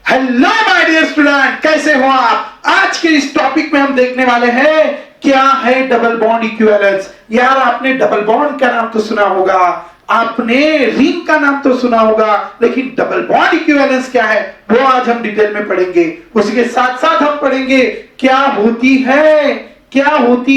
Hello my dear student, कैसे हो आप। आज के इस टॉपिक में हम देखने वाले हैं क्या है डबल बॉन्ड इक्विवेलेंस। यार आपने डबल बॉन्ड का नाम तो सुना होगा, आपने रिंग का नाम तो सुना होगा, लेकिन डबल बॉन्ड इक्विवेलेंस क्या है वो आज हम डिटेल में पढ़ेंगे। उसी के साथ साथ हम पढ़ेंगे क्या होती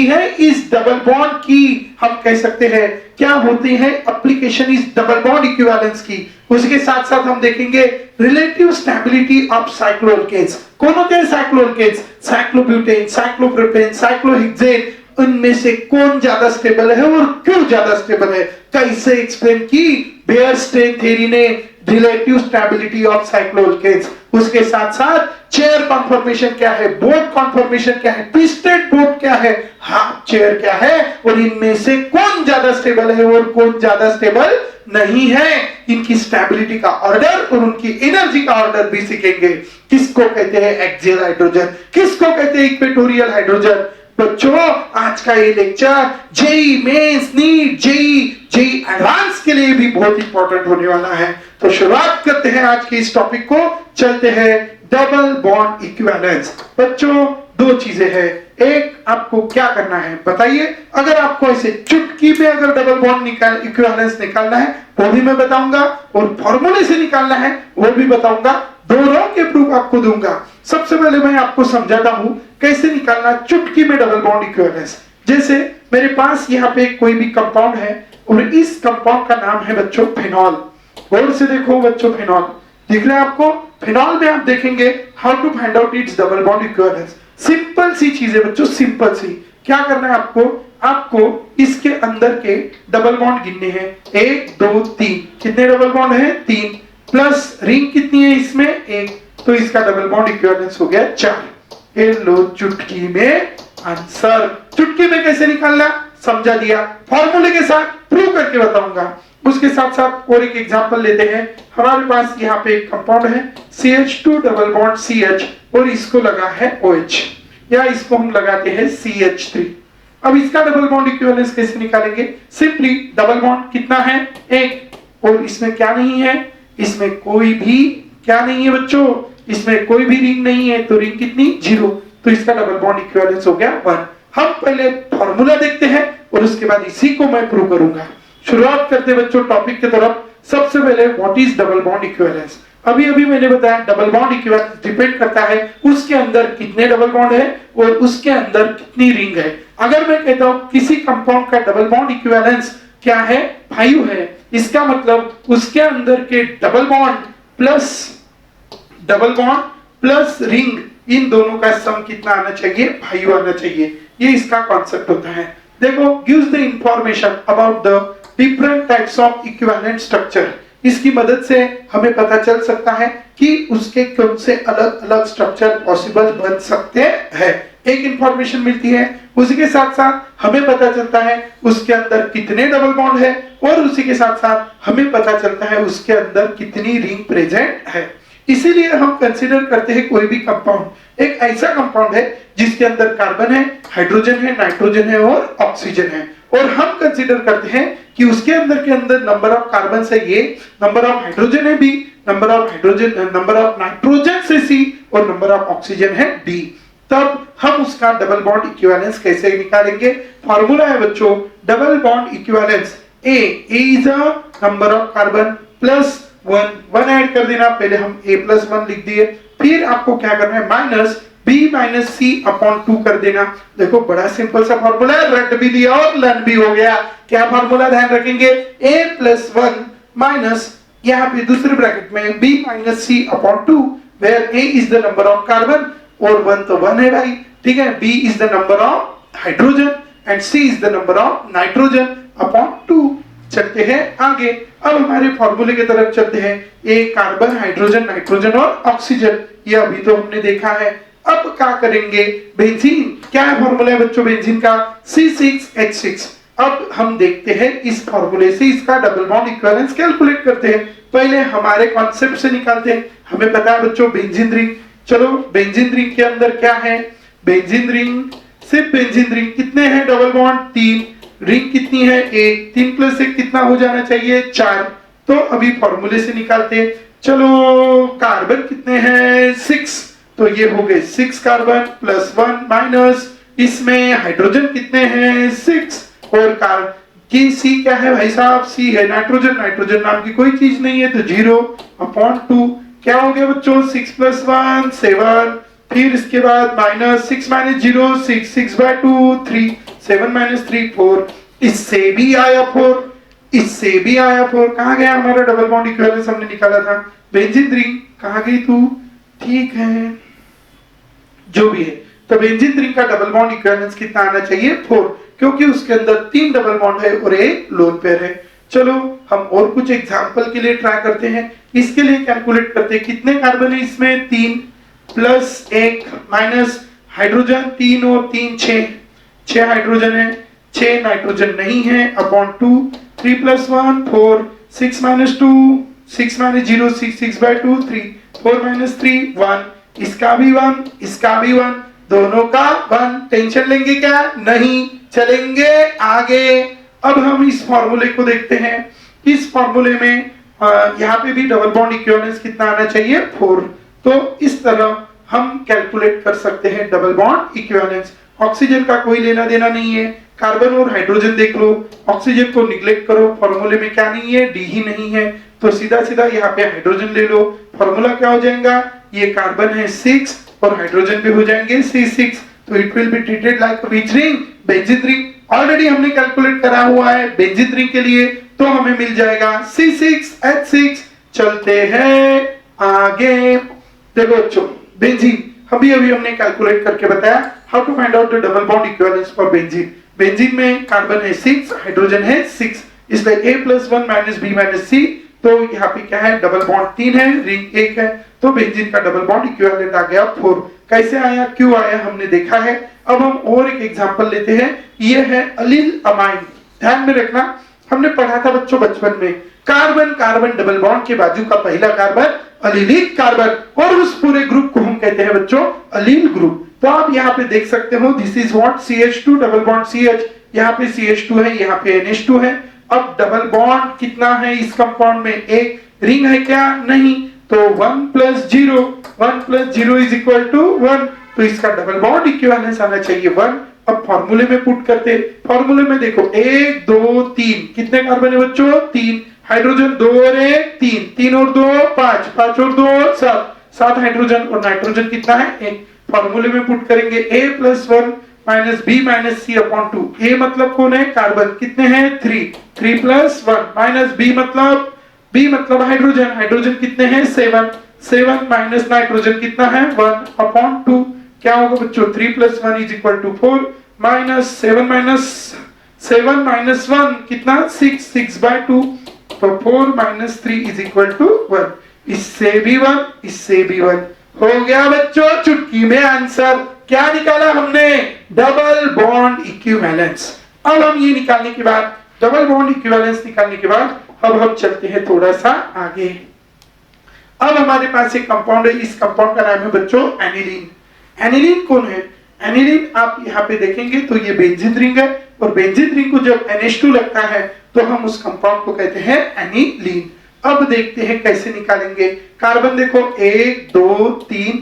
है इस डबल बॉन्ड की, हम कह सकते हैं क्या होती है एप्लीकेशन इस डबल बॉन्ड इक्विवेलेंस की। उसके साथ साथ हम देखेंगे रिलेटिव स्टेबिलिटी ऑफ साइक्लोअल्केन्स। कौन होते हैं साइक्लोअल्केन्स? साइक्लोब्यूटेन, साइक्लोप्रोपेन, साइक्लोहेक्सेन, उनमें से कौन ज्यादा स्टेबल है और क्यों ज्यादा स्टेबल है, कैसे एक्सप्लेन की बेयर स्ट्रेन थ्योरी ने रिलेटिव स्टेबिलिटी ऑफ साइक्लोअल्केन्स। उसके साथ साथ चेयर कॉन्फॉर्मेशन क्या है, बोट कॉन्फॉर्मेशन क्या है, ट्विस्टेड बोट क्या है, हाफ चेयर क्या है, और इनमें से कौन ज्यादा स्टेबल है और कौन ज्यादा स्टेबल नहीं है, इनकी स्टेबिलिटी का ऑर्डर और उनकी एनर्जी का ऑर्डर भी सीखेंगे। किसको कहते हैं एक्सियल हाइड्रोजन, किसको कहते हैं इक्वेटोरियल हाइड्रोजन। बच्चों आज का ये lecture JEE Mains, NEET, JEE advance के लिए भी बहुत इंपॉर्टेंट होने वाला है। तो शुरुआत करते हैं आज के इस टॉपिक को, चलते हैं डबल बॉन्ड इक्विवेलेंस। बच्चों दो चीजें हैं, एक आपको क्या करना है बताइए। अगर आपको ऐसे चुटकी में अगर डबल बॉन्ड इक्विवेलेंस निकालना है वो भी मैं बताऊंगा, और फॉर्मूले से निकालना है वो भी बताऊंगा, दोनों के प्रूफ आपको दूंगा। सबसे पहले मैं आपको समझाता हूं कैसे निकालना चुटकी में डबल बॉन्ड इक्विवेलेंस। जैसे मेरे पास यहाँ पे कोई भी कंपाउंड है और इस कंपाउंड का नाम है बच्चों फिनॉल। गौर से देखो बच्चों, फिनॉल दिख रहा है आपको। फिनॉल में आप देखेंगे how to find out its double bond equivalence. Simple सी चीज है बच्चों, सिंपल सी। क्या करना है आपको इसके अंदर के डबल बॉन्ड गिनने हैं, 1 2 3। कितने डबल बॉन्ड है? 3, प्लस रिंग कितनी है इसमें? 1, तो इसका डबल बॉन्ड इक्विवेलेंस हो गया 4। ये लो चुटकी में आंसर। चुटकी में कैसे निकालना समझा दिया, फॉर्मूले के साथ प्रूव करके बताऊंगा। उसके साथ साथ और एक एग्जांपल लेते हैं। हमारे पास यहाँ पे एक कंपाउंड है CH2 डबल बॉन्ड CH, और इसको लगा है OH, या इसको हम लगाते हैं CH3। अब इसका डबल बॉन्ड इक्विवेलेंस कैसे निकालेंगे? सिंपली डबल बॉन्ड कितना है? 1, और इसमें क्या नहीं है? इसमें कोई भी क्या नहीं है बच्चों, इसमें कोई भी रिंग नहीं है, तो रिंग कितनी? 0, तो इसका डबल बॉन्ड इक्विवेलेंस हो गया 1। हम पहले फॉर्मूला देखते हैं और उसके बाद इसी को मैं प्रूव करूंगा। शुरुआत करते हैं बच्चों टॉपिक की तरफ। सबसे पहले what is double bond equivalence. अभी मैंने बताया डबल बॉन्ड इक्विवेलेंस डिपेंड करता है उसके अंदर कितने डबल बॉन्ड है और उसके अंदर कितनी रिंग है। अगर मैं कहता हूं किसी कंपाउंड का डबल बॉन्ड इक्विवेलेंस क्या है? 5 है, इसका मतलब उसके अंदर के डबल बॉन्ड प्लस रिंग, इन दोनों का सम कितना आना चाहिए? 5 आना चाहिए। ये इसका कॉन्सेप्ट होता है। देखो gives the information about the different types of equivalent structure. इसकी मदद से हमें पता चल सकता है कि उसके कौन से अलग अलग स्ट्रक्चर पॉसिबल बन सकते हैं, एक इंफॉर्मेशन मिलती है। उसी के साथ साथ हमें पता चलता है उसके अंदर कितने डबल बॉन्ड है, और उसी के साथ साथ हमें पता चलता है उसके अंदर कितनी रिंग प्रेजेंट है। इसीलिए हम कंसीडर करते हैं कोई भी कंपाउंड एक ऐसा कंपाउंड है जिसके अंदर कार्बन है, हाइड्रोजन है, नाइट्रोजन है और ऑक्सीजन है, और हम कंसीडर करते हैं कि उसके अंदर नंबर ऑफ कार्बन है ये, नंबर ऑफ हाइड्रोजन है बी, नंबर ऑफ नाइट्रोजन से सी, और नंबर ऑफ ऑक्सीजन है डी। तब हम उसका डबल बॉन्ड इक्विवेलेंस कैसे निकालेंगे? फॉर्मूला है बच्चों double bond equivalence. A is a number of carbon plus 1 add कर देना, पहले हम A+1 लिख दिए, फिर आपको क्या करना है माइनस B-C/2 कर देना। देखो बड़ा सिंपल सा फॉर्मूला है, रट भी दिया और लर्न भी हो गया। क्या फॉर्मूला ध्यान रखेंगे? A+1 माइनस यहाँ पे दूसरे ब्रैकेट में B-C/2, where A is the number of carbon और 1 तो 1 है भाई, ठीक है। B is the number of hydrogen and C is the number of nitrogen upon 2। चलते हैं आगे, अब हमारे फॉर्मूले की तरफ चलते हैं। ए कार्बन, हाइड्रोजन, नाइट्रोजन और ऑक्सीजन, ये अभी तो हमने देखा है। अब क्या करेंगे? बेंजीन, क्या है फॉर्मूला है बच्चों बेंजीन का? C6H6। अब हम देखते हैं इस फॉर्मूले से इसका डबल बॉन्ड इक्विवेलेंस कैलकुलेट करते हैं। पहले हमारे कॉन्सेप्ट से निकालते हैं। हमें पता है बच्चों बेंजीन रिंग, चलो बेंजीन रिंग के अंदर क्या है? बेंजीन रिंग, सिर्फ बेंजीन रिंग कितने हैं डबल बॉन्ड? 3, रिंग कितनी है? 1, 3 + 1 कितना हो जाना चाहिए? 4। तो अभी फॉर्मूले से निकालते हैं। चलो कार्बन कितने हैं 6, तो ये हो गए 6 कार्बन प्लस 1 माइनस, इसमें हाइड्रोजन कितने हैं 6, और की सी क्या है भाई साहब, सी है नाइट्रोजन, नाइट्रोजन नाम की कोई चीज नहीं है तो 0/2, क्या हो गया बच्चों 6 प्लस 1 7, फिर इसके बाद माइनस 6 माइनस 0 6, 6/2 3, 7 माइनस 3 4, इससे भी आया 4, इससे भी आया 4, कहाँ गया हमारा डबल बॉन्ड इक्विवेलेंस हमने निकाला था, बेंजीन रिंग कहाँ गई तू, ठीक है जो भी है, तो बेंजीन रिंग का डबल बॉन्ड इक्विवेलेंस कितना आना चाहिए 4, क्योंकि उसके अंदर 3 डबल बॉन्ड है और एक लोन पेयर है। चलो हम और कुछ एग्जांपल के लिए ट्राई करते हैं, इसके लिए कैलकुलेट करते हैं कितने कार्बन है इसमें 3 प्लस 1 माइनस हाइड्रोजन 3 और 3 6 हाइड्रोजन है, 6 नाइट्रोजन नहीं है upon 2, 3 plus 1 4, 6 minus 2 6 minus 0 6, 6/2 3, 4 minus 3 1, इसका भी 1 इसका भी 1, दोनों का 1, टेंशन लेंगे क्या, नहीं, चलेंगे आगे। अब हम इस फॉर्मूले को देखते हैं, इस फॉर्मूले में यहाँ पे भी डबल बॉन्ड इक्विवेलेंस कितना आना चाहिए 4, तो इस तरह हम कैलकुलेट कर सकते हैं डबल बॉन्ड इक्विवेलेंस। ऑक्सीजन का कोई लेना देना नहीं है, कार्बन और हाइड्रोजन देख लो, ऑक्सीजन को निग्लेक्ट करो, फॉर्मूले में क्या नहीं है, डी ही नहीं है, तो सीधा सीधा यहाँ पे हाइड्रोजन ले लो, फॉर्मूला क्या हो जाएगा, ये कार्बन है 6 और हाइड्रोजन भी हो जाएंगे C6, तो it will be treated like which ring, benzene ring. Already हमने कैलकुलेट करा हुआ है बेंजीन रिंग के लिए, तो हमें मिल जाएगा C6H6। चलते हैं आगे, देखो बच्चों बेंजीन अभी हमने कैलकुलेट करके बताया how to find out the double bond equivalence for benzene. Benzene में कार्बन है 6, हाइड्रोजन है 6, इसलिए A+1 - B - C, तो यहाँ पे क्या है डबल बॉन्ड 3 है, रिंग 1 है, तो बेंजीन का डबल बॉन्ड इक्विवेलेंट आ गया 4। कैसे आया क्यों आया हमने देखा है। अब हम और एक एग्जांपल लेते हैं, ये है अलील अमाइन। ध्यान में रखना, हमने पढ़ा था बच्चों बचपन में, कार्बन कार्बन डबल बॉन्ड के बाजू का पहला कार्बन अलीलिक कार्बन, और उस पूरे ग्रुप को हम कहते हैं बच्चों अलील ग्रुप। तो आप यहाँ पे देख सकते हो this is what CH2 double bond CH, यहाँ पे CH2 है, यहाँ पे NH2 है। अब डबल बॉन्ड कितना है इस कंपाउंड में, एक रिंग है क्या, नहीं, तो 1 + 0 1 + 0 = 1, तो इसका डबल बॉन्ड इक्विवेलेंस आना चाहिए 1। अब फॉर्मूले में पुट करते, फॉर्मूले में देखो 1 2 3, कितने कार्बन है बच्चों 3, हाइड्रोजन 2 और 1 3, 3 और 2 5, 5 और 2 7, 7 हाइड्रोजन, और नाइट्रोजन कितना है 1। फॉर्मूले में पुट करेंगे A+1 - B - C/2, A मतलब कौन है कार्बन, कितने हैं 3, 3 + 1 B मतलब हाइड्रोजन, हाइड्रोजन कितने हैं 7, 7 माइनस नाइट्रोजन कितना है 1/2, क्या होगा बच्चों 3 + 1 = 4, -7 - 1 कितना 6, 6/2, तो 4 - 3 = 1, इससे भी 1 इससे भी 1, हो गया बच्चों चुटकी में आंसर। क्या निकाला हमने, डबल बॉन्ड इक्विवेलेंस। अब हम ये निकालने के बाद, डबल बॉन्ड इक्विवेलेंस निकालने के बाद अब हम चलते हैं थोड़ा सा आगे। अब हमारे पास एक कंपाउंड है, इस कंपाउंड का नाम है बच्चों एनिलीन। एनिलीन कौन है, एनिलीन आप यहाँ पे देखेंगे तो ये बेंजीन रिंग है, और बेंजीन रिंग को जब NH2 लगता है तो हम उस कंपाउंड को कहते हैं एनिलीन। अब देखते हैं कैसे निकालेंगे। कार्बन देखो 1 2 3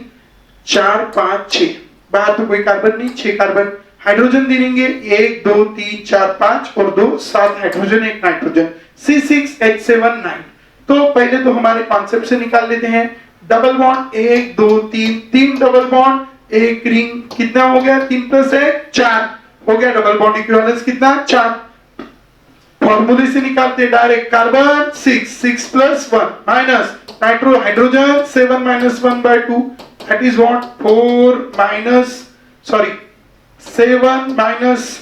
4 5 6, बाहर तो कोई कार्बन नहीं, 6 कार्बन। हाइड्रोजन देंगे 1 2 3 4 5 और 2 7 हाइड्रोजन 1 नाइट्रोजन, C6H7 9। तो पहले तो हमारे कॉन्सेप्ट से निकाल लेते हैं। डबल बॉन्ड 1 2 3, 3 डबल बॉन्ड, एक रिंग, कितना हो गया 3 + 1 4, हो गया डबल बॉन्ड इक्विवेलेंस कितना 4। फॉर्मूले से निकालते direct, carbon 6 6 + 1 minus nitro hydrogen 7 - 1/2, that is what 7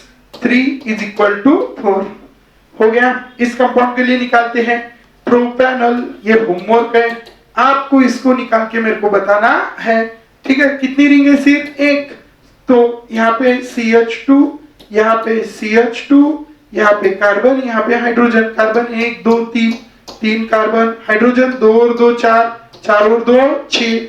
- 3 = 4, हो गया। इस कंपाउंड के लिए निकालते हैं प्रोपेनॉल, ये होमवर्क है, आपको इसको निकाल के मेरे को बताना है, ठीक है। कितनी रिंग है, सिर्फ एक, तो यहाँ पे CH2, यहाँ पे CH2, यहाँ पे कार्बन, यहाँ पे हाइड्रोजन, कार्बन 1 2 3, 3 कार्बन, हाइड्रोजन 2 और 2 4, 4 और 2 6,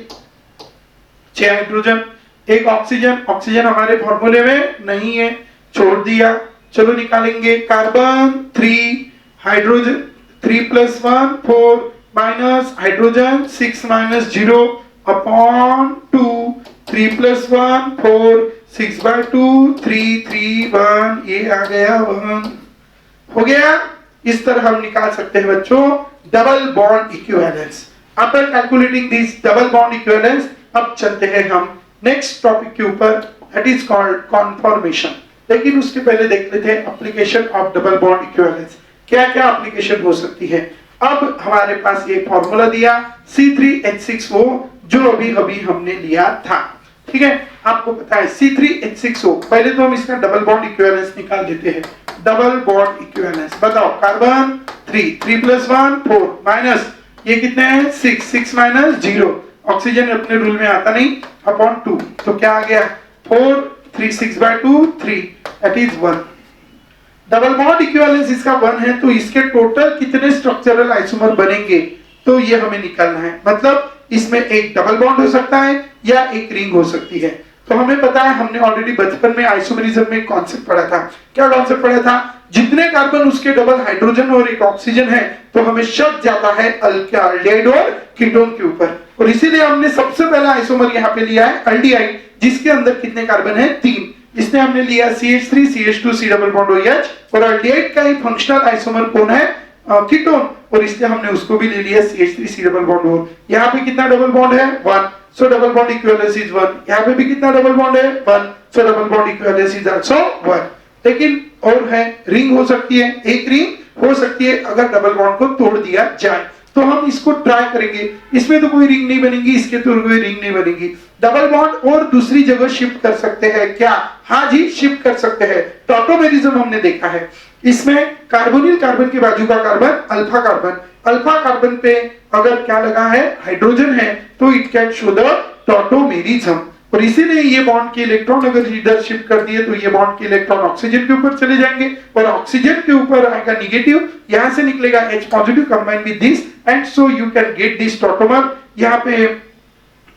6 हाइड्रोजन, एक ऑक्सीजन, ऑक्सीजन हमारे फॉर्मूले में नहीं है, छोड़ दिया। चलो निकालेंगे, carbon 3, hydrogen 3 + 1 4, minus hydrogen 6 minus 0 upon 2 3 plus 1 4 6 by 2 3 3 1 ये आ गया 1 हो गया। इस तरह हम निकाल सकते हैं बच्चों double bond equivalence. After calculating this double bond equivalence अब चलते हैं हम नेक्स्ट टॉपिक के ऊपर, दैट इज कॉल्ड कॉन्फॉर्मेशन। लेकिन उसके पहले देख लेते हैं application of double bond equivalence, क्या क्या एप्लीकेशन हो सकती है। अब हमारे पास ये फॉर्मूला दिया C3H6O जो अभी अभी हमने लिया था, ठीक है। आपको पता है C3H6O, पहले तो हम इसका डबल बॉन्ड इक्विवेलेंस निकाल देते हैं। डबल बॉन्ड इक्विवेलेंस बताओ, कार्बन 3 प्लस 1 4 माइनस ये कितने हैं 6 माइनस 0, ऑक्सीजन अपने रूल में आता नहीं, अपॉन 2 तो क्या आ गया 4 3 6 by 2 3 that is 1। Double bond equivalence इसका 1 है तो इसके टोटल कितने स्ट्रक्चरल आइसोमर बनेंगे तो ये हमें निकालना है। मतलब इसमें एक डबल बॉन्ड हो सकता है या एक रिंग हो सकती है। तो हमें पता है, हमने ऑलरेडी बचपन में आइसोमेरिज्म में कॉन्सेप्ट पढ़ा था। क्या कॉन्सेप्ट पढ़ा था? जितने कार्बन उसके डबल हाइड्रोजन और एक ऑक्सीजन है तो हमें शक जाता है अल्डिहाइड और कीटोन के ऊपर, और इसीलिए हमने सबसे पहला आइसोमर यहाँ पे लिया है अल्डिहाइड, जिसके अंदर कितने कार्बन है 3। इसने हमने लिया CH3 CH2 C double bond OH, और अल्डिहाइड का ही फंक्शनल आइसोमर कौन है कीटोन, और इसलिए हमने उसको भी ले लिया CH3 C double bond O। यहाँ पे कितना डबल बॉन्ड है 1, सो डबल बॉन्ड इक्विवेलेंस इज 1। यहाँ पे भी कितना डबल बॉन्ड है 1, सो double bond equivalence is also 1। लेकिन और है रिंग हो सकती है, एक रिंग हो सकती है अगर डबल बॉन्ड को तोड़ दिया जाए, तो हम इसको ट्राई करेंगे। इसमें तो कोई रिंग नहीं बनेगी, इसके तो कोई रिंग नहीं बनेगी। डबल बॉन्ड और दूसरी जगह शिफ्ट कर सकते हैं क्या? हाँ जी, शिफ्ट कर सकते हैं। टॉटोमेरिज्म हमने देखा है, इसमें कार्बोनिल कार्बन के बाजू का कार्बन अल्फा कार्बन पे अगर क्या लगा है हाइड्रोजन है तो it can show the tautomerism, और इसीलिए ये बॉन्ड के इलेक्ट्रॉन अगर इधर शिफ्ट कर दिए तो ये बॉन्ड के इलेक्ट्रॉन ऑक्सीजन के ऊपर चले जाएंगे, और ऑक्सीजन के ऊपर आएगा निगेटिव, यहां से निकलेगा H positive combine with this and so you can get this tautomer. यहाँ पे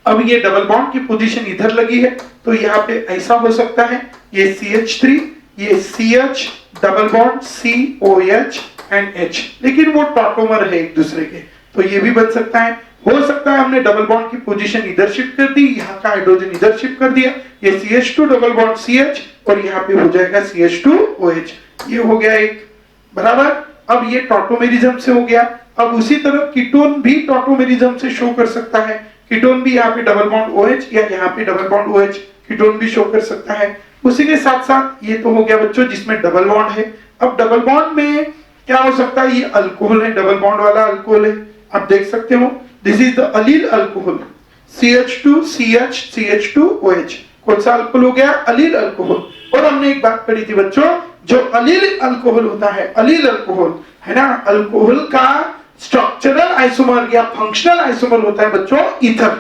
अब ये डबल बॉन्ड की पोजीशन इधर लगी है तो यहाँ पे ऐसा हो सकता है, ये CH3 ये CH double bond COH and H, लेकिन वो टॉटोमर है एक दूसरे के, तो ये भी बन सकता है। हो सकता है हमने डबल बॉन्ड की पोजीशन इधर शिफ्ट कर दी, यहाँ का हाइड्रोजन इधर शिफ्ट कर दिया, ये CH2 डबल बॉन्ड CH और यहाँ पे हो जाएगा CH2OH, ये हो गया एक बराबर। अब ये टॉटोमेरिज्म से हो गया। अब उसी तरह कीटोन भी टॉटोमेरिज्म से शो कर सकता है, कीटोन भी यहाँ पे डबल बॉन्ड OH या यहाँ पे डबल बॉन्ड OH कीटोन भी शो कर सकता है। उसी के साथ साथ ये तो हो गया बच्चों जिसमें डबल बॉन्ड है। अब डबल बॉन्ड में क्या हो सकता है, ये अल्कोहल है, डबल बॉन्ड वाला अल्कोहल है, आप देख सकते हो this is the allyl alcohol CH2 CH CH2OH, कौन सा अल्कोहल हो गया अलील अल्कोहल। और हमने एक बात पढ़ी थी बच्चों, जो अलील अल्कोहल होता है, अलील अल्कोहल है ना, अल्कोहल का स्ट्रक्चरल आइसोमर या फंक्शनल आइसोमर होता है बच्चों ईथर,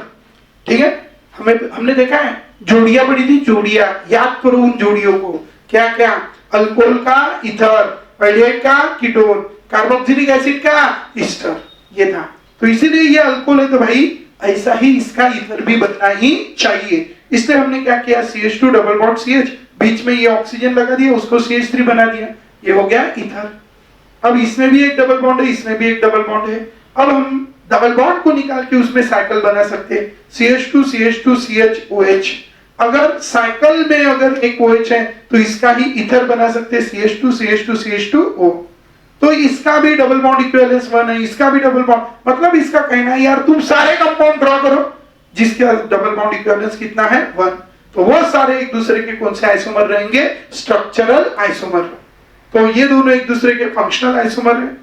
ठीक है। हमने देखा है जोड़ियां पढ़ी थी, जोड़ियां याद करो उन जोड़ियों को, क्या क्या, अल्कोहल का ईथर, अल्डिहाइड का कीटोन, कार्बोक्सिलिक एसिड का ईस्टर, ये था। तो इसीलिए ये अल्कोहल है तो भाई ऐसा ही इसका ईथर भी बनना ही चाहिए। इसलिए हमने क्या किया, CH2 डबल बॉन्ड CH, बीच में ये ऑक्सीजन लगा दिया, उसको CH3 बना दिया, ये हो गया ईथर। अब इसमें भी एक डबल बॉन्ड है, इसमें भी एक डबल बॉन्ड है। अब हम डबल बॉन्ड को निकाल के उसमें साइकिल बना सकते हैं, CH2 CH2 CH अगर साइकिल में अगर एक OH है तो इसका ही ईथर बना सकते हैं, CH2 CH2 CH2O। तो इसका भी डबल बॉन्ड इक्विवेलेंस 1 है, इसका भी डबल बॉन्ड, मतलब इसका कहना है यार तुम सारे कंपाउंड ड्रॉ करो जिसका डबल बॉन्ड इक्विवेलेंस कितना है 1, तो वो सारे एक दूसरे के कौन से आइसोमर रहेंगे, स्ट्रक्चरल आइसोमर। तो ये दोनों एक दूसरे के फंक्शनल आइसोमर है,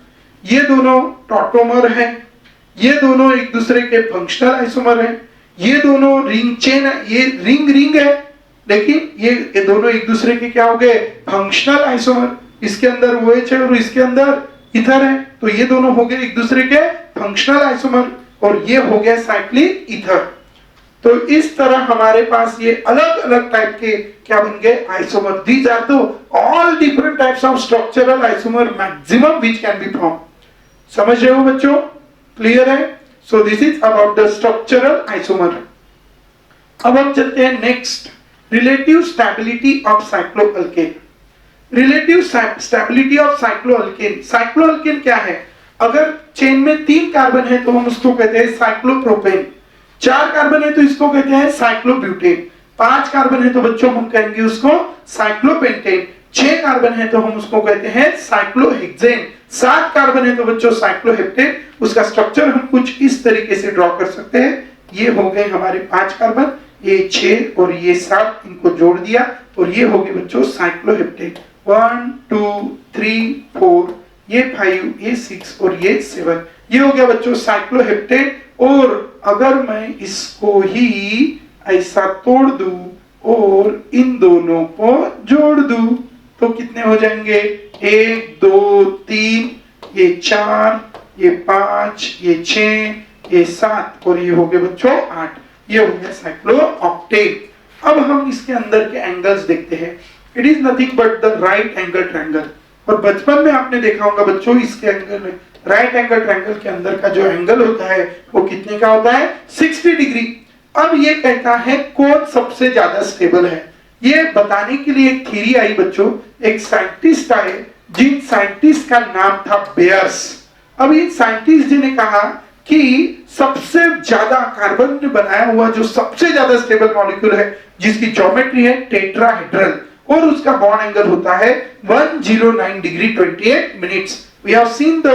ये दोनों टॉटोमर है, ये दोनों एक दूसरे के फंक्शनल आइसोमर है, ये दोनों रिंग चेन है, ये रिंग है, लेकिन ये दोनों एक दूसरे के क्या हो गए, फंक्शनल आइसोमर। इसके अंदर OH है और इसके अंदर ईथर है, तो ये दोनों हो गए एक दूसरे के फंक्शनल आइसोमर, और ये हो गया साइक्लिक ईथर। तो इस तरह हमारे पास ये अलग अलग टाइप के क्या बन गए, isomer. These are the all different types of structural isomer maximum which can be form. समझ रहे हो बच्चों, क्लियर है? So this is about the structural isomer. अब हम चलते हैं next, relative stability of cycloalkane. Relative stability of cycloalkane. Cycloalkane क्या है, अगर चेन में 3 कार्बन है तो हम उसको कहते हैं साइक्लोप्रोपेन, 4 कार्बन है तो इसको कहते हैं साइक्लोब्यूटेन, 5 कार्बन है तो बच्चों हम कहेंगे उसको साइक्लोपेंटेन, 6 कार्बन है तो हम उसको कहते हैं साइक्लोहेक्सेन, 7 कार्बन है तो बच्चों साइक्लोहेप्टेन। उसका स्ट्रक्चर हम कुछ इस तरीके से ड्रॉ कर सकते हैं। ये हो गए हमारे 5 कार्बन, ये 6 और ये 7, इनको जोड़ दिया और ये हो गए बच्चों साइक्लोहेप्टेन। 1 2 3 4, ये 5, ये 6 और ये 7, ये हो गया बच्चों साइक्लोहेप्टेन। और अगर मैं इसको ही ऐसा तोड़ दूं और इन दोनों को जोड़ दूं तो कितने हो जाएंगे? 1 2 3, ये 4, ये 5, ये 6, ये 7 और ये हो गए बच्चों 8, ये हो गया साइक्लोऑक्टेन। अब हम इसके अंदर के एंगल्स देखते हैं। It is nothing but the right angle triangle. और बचपन में आपने देखा होगा बच्चों, इसके एंगल में राइट एंगल ट्रायंगल के अंदर का जो एंगल होता है वो कितने का होता है? 60 डिग्री। अब ये कहता है कौन सबसे ज्यादा स्टेबल है। ये बताने के लिए एक थ्योरी आई बच्चों, एक साइंटिस्ट आए जिन साइंटिस्ट का नाम था बेयर्स। अब इन साइंटिस्ट जी ने कहा कि सबसे ज्यादा कार्बन ने बनाया हुआ जो सबसे ज्यादा स्टेबल मॉलिक्यूल है, जिसकी ज्योमेट्री है टेट्राहेड्रल और उसका बॉन्ड एंगल होता है 109 degree 28 minutes. We have seen the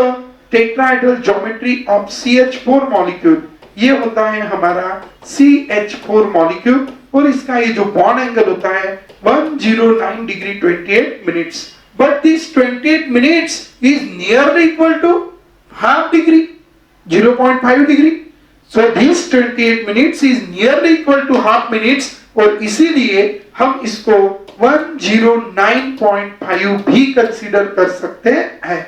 tetrahedral geometry of CH4 molecule. ये होता है हमारा CH4 मॉलिक्यूल और इसका ये जो बॉन्ड एंगल होता है 109 degree 28 minutes. But this 28 minutes is nearly equal to half degree, 0.5 degree. So this 28 minutes is nearly equal to half minutes और इसीलिए हम इसको 109.5 भी कंसीडर कर सकते हैं।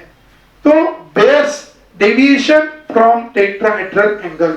तो Baeyer's deviation from tetrahedral angle.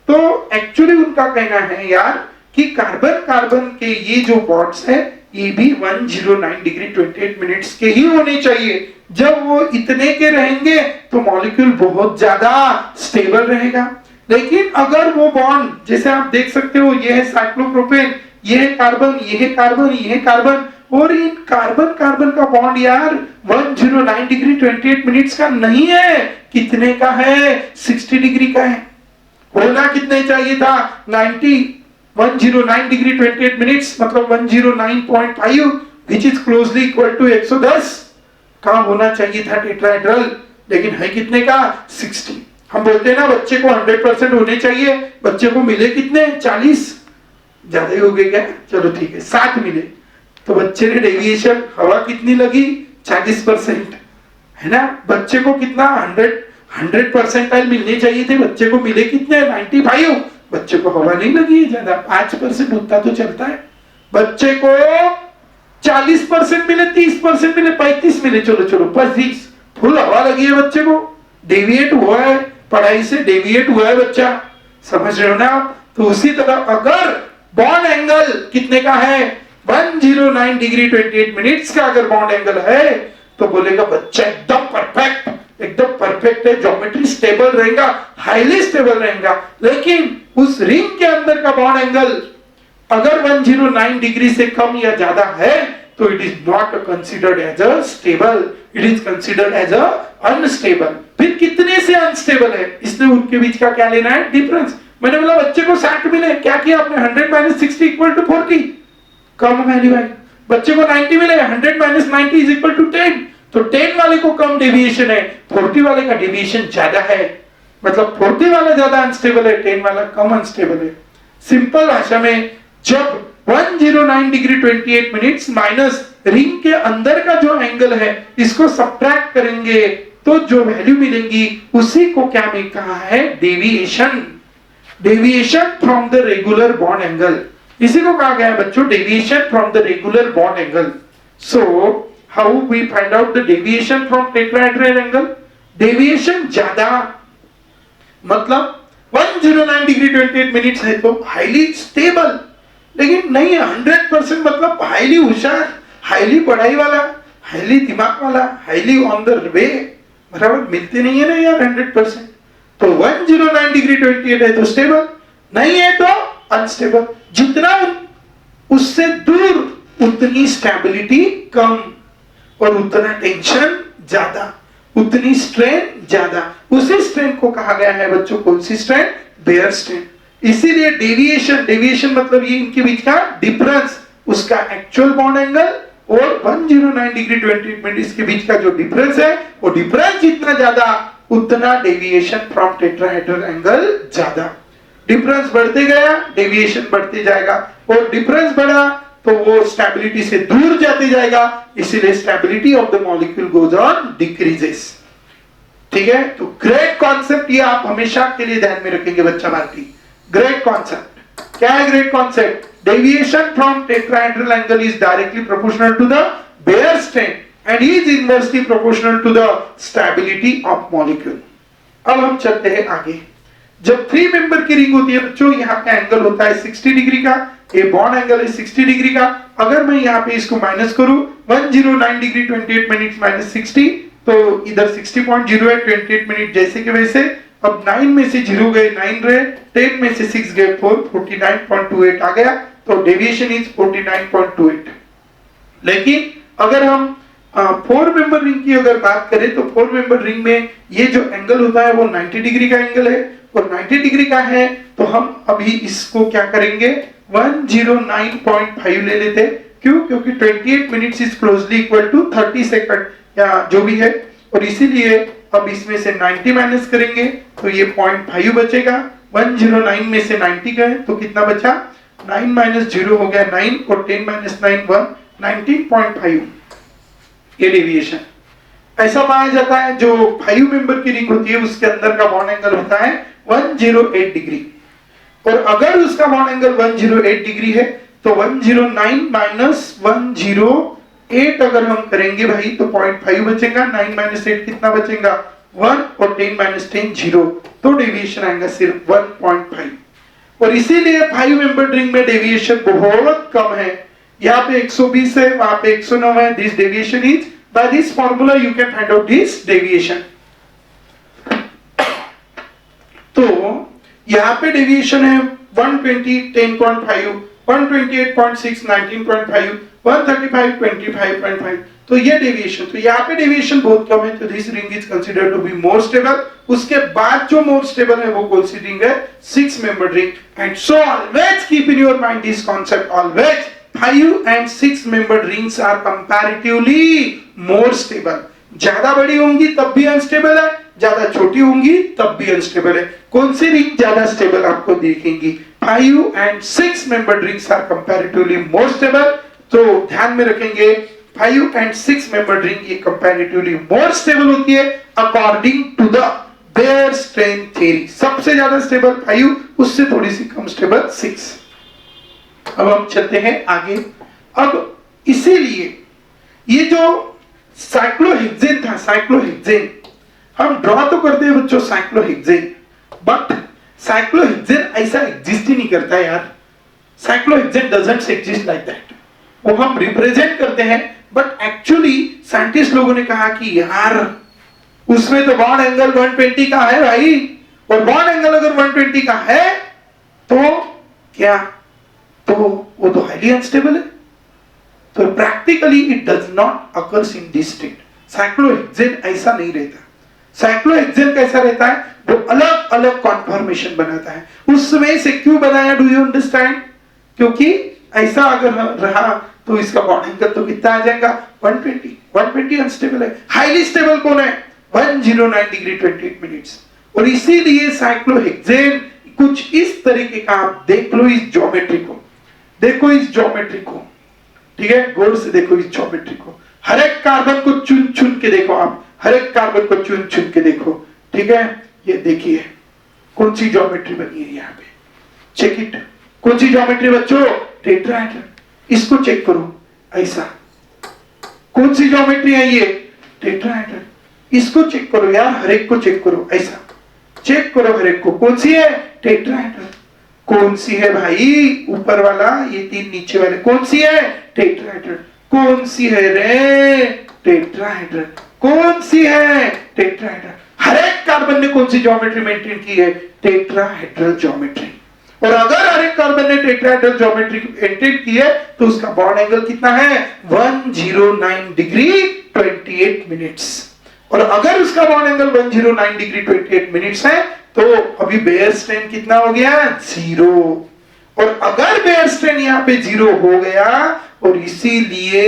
तो एक्चुअली उनका कहना है यार कि कार्बन कार्बन के ये जो बॉन्ड्स है ये भी 109 डिग्री 28 मिनट्स के ही होने चाहिए। जब वो इतने के रहेंगे तो मॉलिक्यूल बहुत ज्यादा स्टेबल रहेगा। लेकिन अगर वो बॉन्ड जैसे आप देख सकते हो, ये है साइक्लोप्रोपेन, ये है कार्बन, ये है कार्बन, ये है कार्बन, और इन कार्बन कार्बन का बॉन्ड यार 109 डिग्री 28 मिनट्स का नहीं है। कितने का है? 60 डिग्री का है। होना कितने चाहिए था? 109 डिग्री 28 मिनट्स मतलब 109.5 which is closely equal to 110 का होना चाहिए था टेट्राहेड्रल, लेकिन है कितने का? 60। हम बोलते हैं ना बच्चे को 100% होने चाहिए, बच्चे को मिले कितने? 40। ज्यादा ही हो गए क्या? चलो ठीक है 60 मिले। तो बच्चे ने डेविएशन हवा कितनी लगी? 40% है ना। बच्चे को कितना 100 परसेंटाइल मिलने चाहिए थे, बच्चे को मिले कितने? 95। बच्चे को हवा नहीं लगी है ज्यादा, 5% उतना तो चलता है। बच्चे को 40% मिले, 30% मिले, 35 मिले, चलो चलो 25, फुल हवा लगी है बच्चे को। डेविएट हुआ है पढ़ाई से, डेविएट हुआ है बच्चा, समझ रहे हो ना आप। तो उसी तरह अगर बॉन्ड एंगल कितने का है? 109 डिग्री 28 मिनट्स का अगर बॉन्ड एंगल है तो बोलेगा बच्चा एकदम परफेक्ट, एकदम परफेक्ट है, ज्योमेट्री स्टेबल रहेगा, हाईली स्टेबल रहेगा। लेकिन उस रिंग के अंदर का बॉन्ड एंगल अगर 109 डिग्री से कम या ज्यादा है तो it is not considered as a stable, it is considered as a unstable. फिर कितने से अनस्टेबल है, इसलिए उनके बीच का क्या लेना है? डिफरेंस। मैंने बोला बच्चे को 60 मिले, क्या किया आपने? 100 - 60 इक्वल टू 40, कम वैल्यू है। बच्चे को 90 मिले, 100 - 90 इज इक्वल टू 10, तो 10 वाले को कम डेविएशन है, 40 वाले का डेविएशन ज्यादा है, मतलब 40 वाला ज्यादा अनस्टेबल है, 10 वाला कम अनस्टेबल है। सिंपल भाषा में जब 109 डिग्री 28 मिनट्स माइनस रिंग के अंदर का जो एंगल है इसको सब्ट्रैक्ट करेंगे तो जो वैल्यू मिलेंगी उसी को क्या में कहा है? Deviation. Deviation from the regular bond angle, इसी को कहा गया है बच्चों deviation from the regular bond angle. So how we find out the deviation from tetrahedral angle? Deviation ज्यादा मतलब 109 डिग्री 28 मिनट्स है तो हाईली स्टेबल, लेकिन नहीं है 100% मतलब हाईली होशियार, हाईली पढ़ाई वाला, हाईली दिमाग वाला, हाईली ऑन द वे, बराबर मिलते नहीं है ना यार 100%। तो 109 डिग्री 28 है तो स्टेबल, नहीं है तो अनस्टेबल। जितना उससे दूर उतनी स्टेबिलिटी कम और उतना टेंशन ज्यादा, उतनी स्ट्रेन ज्यादा। उसी स्ट्रेंथ को कहा गया है बच्चों, कौन सी स्ट्रेंथ? Baeyer strength. इसीलिए डेविएशन मतलब ये इनके बीच का डिफरेंस, उसका एक्चुअल बॉन्ड एंगल और 109 डिग्री 28 मिनट इसके बीच का जो डिफरेंस है, वो डिफरेंस जितना ज्यादा उतना डेविएशन फ्रॉम टेट्राहेड्रल एंगल ज्यादा। डिफरेंस बढ़ते गया, डेविएशन बढ़ते जाएगा, और डिफरेंस बढ़ा तो वो स्टेबिलिटी से दूर जाते जाएगा, इसीलिए stability of the molecule goes on decreases. ठीक है, तो ग्रेट कॉन्सेप्ट ये आप हमेशा के लिए ध्यान में रखेंगे बच्चा भारती। ग्रेट कॉन्सेप्ट क्या है? Great concept, deviation from tetrahedral angle is directly proportional to the Baeyer strength and is inversely proportional to the stability of molecule. अब हम चलते हैं आगे। जब 3 मेंबर की रिंग होती है बच्चों, यहाँ पे एंगल होता है 60 डिग्री का, ये बॉन्ड एंगल है 60 डिग्री का। अगर मैं यहाँ पे इसको माइनस करूं 109 डिग्री 28 मिनट माइनस 60, तो इधर 60.0 है, 28 मिनट जैसे के वैसे। अब 9 में से 0 गए 9 रहे, 10 में से 6 गए 4, 49.28 आ गया, तो डेविएशन इज 49.28। लेकिन अगर हम 4 मेंबर रिंग की अगर बात करें तो 4 मेंबर रिंग में ये जो एंगल होता है वो 90 डिग्री का एंगल है, और 90 डिग्री का है तो हम अभी इसको क्या करेंगे 109.5 ले लेते। क्यों? क्योंकि 28 minutes is closely equal to 30 second या जो भी है, और इसीलिए अब इसमें से 90 माइनस करेंगे तो ये 0.5 बचेगा। 109 में से 90 गए तो कितना बचा? 9 माइनस 0 हो गया 9, और 10 माइनस 9 1, 19.5 ये डेविएशन। ऐसा पाया जाता है जो 5 मेंबर की रिंग होती है उसके अंदर का बॉन्ड एंगल होता है 108 डिग्री, और अगर उसका बॉन्ड एंगल 108 डिग्री है तो 109 माइनस 108 अगर हम करेंगे भाई तो 0.5 बचेगा, 9 माइनस 8 कितना बचेगा 1, और 10 माइनस 10 0, तो डेविएशन आएगा सिर्फ 1.5। और इसीलिए 5 मेंबर रिंग में डेविएशन बहुत कम है, यहाँ पे 120 है, वहां पे 109 है। This deviation is, by this formula you can find out this deviation। तो यहाँ पे डेविएशन है 120 10.5, 128.6 19.5, 135 25.5, तो ये डेविएशन, तो यहाँ पे डेविएशन बहुत कम है, तो this ring is considered to be more stable. उसके बाद जो मोर स्टेबल है वो कौन सी रिंग है? 6 member ring. And so always keep in your mind this concept, always 5 and 6 membered rings are comparatively more stable। ज्यादा बड़ी होंगी तब भी अनस्टेबल है, ज्यादा छोटी होंगी तब भी अनस्टेबल है। कौन सी रिंग ज्यादा स्टेबल आपको देखेंगी? 5 and 6 membered rings are comparatively more stable। तो ध्यान में रखेंगे 5 and 6 membered ring ये comparatively more stable होती है according to the bare strength theory। सबसे ज्यादा स्टेबल 5, उससे थोड़ी सी कम स्टेबल 6। अब हम चलते हैं आगे। अब इसीलिए ये जो साइक्लोहेक्सेन था, साइक्लोहेक्सेन हम ड्रॉ तो करते हैं बच्चों साइक्लोहेक्सेन, बट साइक्लोहेक्सेन ऐसा एग्जिस्ट ही नहीं करता यार। Cyclohexane doesn't exist like that. वो हम रिप्रेजेंट करते हैं, बट एक्चुअली साइंटिस्ट लोगों ने कहा कि यार उसमें तो बॉन्ड एंगल 120 का है भाई, और बॉन्ड एंगल अगर 120 का है तो क्या, तो वो तो हाईली अनस्टेबल है। तो practically it does not occurs in this state. Cyclohexane ऐसा नहीं रहता। साइक्लोहेक्सेन कैसा रहता है? वो अलग अलग कॉन्फॉर्मेशन बनाता है। उसमें से क्यों बनाया, डू यू अंडरस्टैंड? क्योंकि ऐसा अगर रहा तो इसका बॉन्ड एंगल तो कितना आ जाएगा 120। 120 अनस्टेबल है। हाईली स्टेबल कौन है? 109 डिग्री 28 मिनट्स। और इसीलिए साइक्लोहेक्सेन कुछ इस तरीके का, आप देख लो इस ज्योमेट्री को, देखो इस ज्योमेट्री को, ठीक है, गौर से देखो इस ज्योमेट्री को। हर एक कार्बन को चुन चुन के देखो, आप हर एक कार्बन को चुन चुन के देखो, ठीक है। ये देखिए कौन सी ज्योमेट्री बनी है यहाँ पे, चेक इट। कौन सी ज्योमेट्री बच्चों? टेट्राहेड्रल। इसको चेक करो ऐसा। कौन सी ज्योमेट्री है ये? टेट्राहेड्रल। इसको चेक करो यार, हर एक को चेक करो ऐसा, चेक करो हर एक को। कौन सी है? टेट्राहेड्रल। कौन सी है भाई? ऊपर वाला, ये 3 नीचे वाले, कौन सी है? टेट्राहेड्रल। कौन सी है रे? टेट्राहेड्रल। कौन सी है? टेट्राहेड्रल। हर एक कार्बन ने कौन सी ज्योमेट्री मेंटेन की है? Tetrahedral geometry. और अगर हर एक कार्बन ने टेट्राहेड्रल ज्योमेट्री मेंटेन की है तो उसका बॉन्ड एंगल कितना है? 109 डिग्री 28 मिनट्स। और अगर उसका बॉन्ड एंगल 109 डिग्री 28 मिनट्स है तो अभी बेयर स्ट्रेन कितना हो गया? 0। और अगर बेयर स्ट्रेन यहाँ पे 0 हो गया और इसीलिए